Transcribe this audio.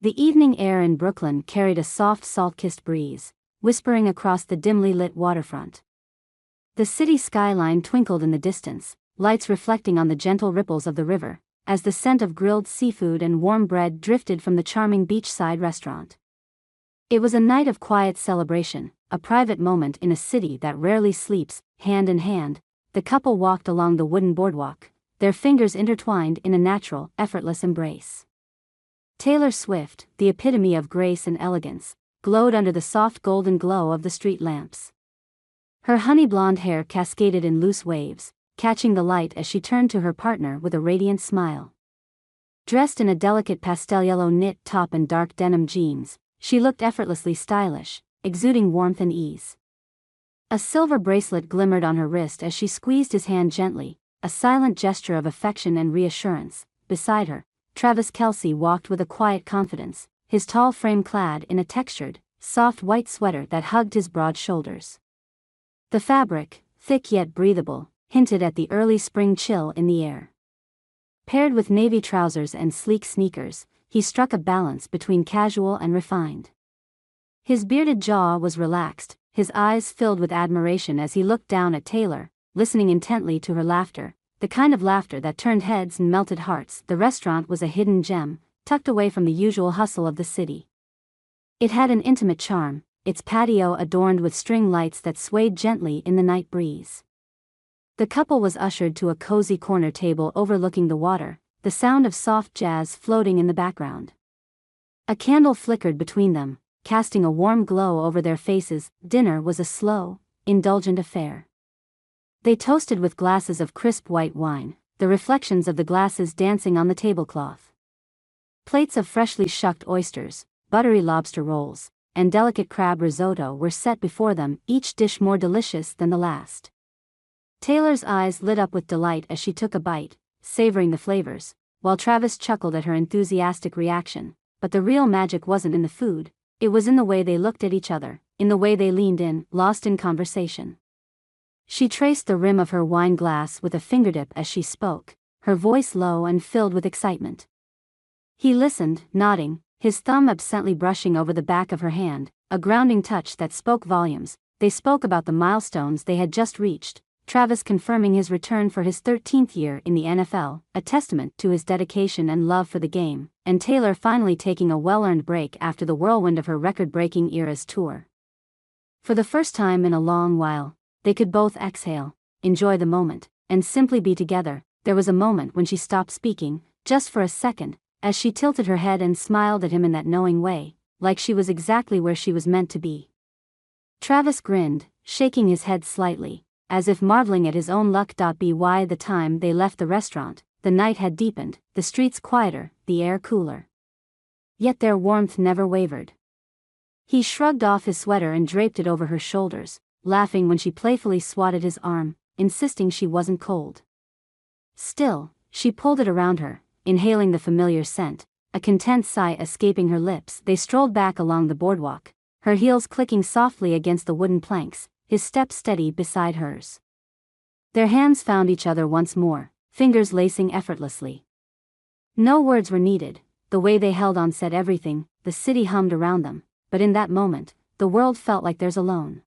The evening air in Brooklyn carried a soft salt-kissed breeze, whispering across the dimly lit waterfront. The city skyline twinkled in the distance, lights reflecting on the gentle ripples of the river, as the scent of grilled seafood and warm bread drifted from the charming beachside restaurant. It was a night of quiet celebration, a private moment in a city that rarely sleeps. Hand in hand, the couple walked along the wooden boardwalk, their fingers intertwined in a natural, effortless embrace. Taylor Swift, the epitome of grace and elegance, glowed under the soft golden glow of the street lamps. Her honey blonde hair cascaded in loose waves, catching the light as she turned to her partner with a radiant smile. Dressed in a delicate pastel yellow knit top and dark denim jeans, she looked effortlessly stylish, exuding warmth and ease. A silver bracelet glimmered on her wrist as she squeezed his hand gently, a silent gesture of affection and reassurance. Beside her, Travis Kelce walked with a quiet confidence, his tall frame clad in a textured, soft white sweater that hugged his broad shoulders. The fabric, thick yet breathable, hinted at the early spring chill in the air. Paired with navy trousers and sleek sneakers, he struck a balance between casual and refined. His bearded jaw was relaxed, his eyes filled with admiration as he looked down at Taylor, listening intently to her laughter, the kind of laughter that turned heads and melted hearts. The restaurant was a hidden gem, tucked away from the usual hustle of the city. It had an intimate charm, its patio adorned with string lights that swayed gently in the night breeze. The couple was ushered to a cozy corner table overlooking the water, the sound of soft jazz floating in the background. A candle flickered between them, casting a warm glow over their faces. Dinner was a slow, indulgent affair. They toasted with glasses of crisp white wine, the reflections of the glasses dancing on the tablecloth. Plates of freshly shucked oysters, buttery lobster rolls, and delicate crab risotto were set before them, each dish more delicious than the last. Taylor's eyes lit up with delight as she took a bite, savoring the flavors, while Travis chuckled at her enthusiastic reaction. But the real magic wasn't in the food, it was in the way they looked at each other, in the way they leaned in, lost in conversation. She traced the rim of her wine glass with a fingertip as she spoke, her voice low and filled with excitement. He listened, nodding, his thumb absently brushing over the back of her hand, a grounding touch that spoke volumes. They spoke about the milestones they had just reached, Travis confirming his return for his 13th year in the NFL, a testament to his dedication and love for the game, and Taylor finally taking a well-earned break after the whirlwind of her record-breaking Eras tour. For the first time in a long while, they could both exhale, enjoy the moment, and simply be together. There was a moment when she stopped speaking, just for a second, as she tilted her head and smiled at him in that knowing way, like she was exactly where she was meant to be. Travis grinned, shaking his head slightly, as if marveling at his own luck. By the time they left the restaurant, the night had deepened, the streets quieter, the air cooler. Yet their warmth never wavered. He shrugged off his sweater and draped it over her shoulders, laughing when she playfully swatted his arm, insisting she wasn't cold. Still, she pulled it around her, inhaling the familiar scent, a content sigh escaping her lips. They strolled back along the boardwalk, her heels clicking softly against the wooden planks, his step steady beside hers. Their hands found each other once more, fingers lacing effortlessly. No words were needed, the way they held on said everything. The city hummed around them, but in that moment, the world felt like theirs alone.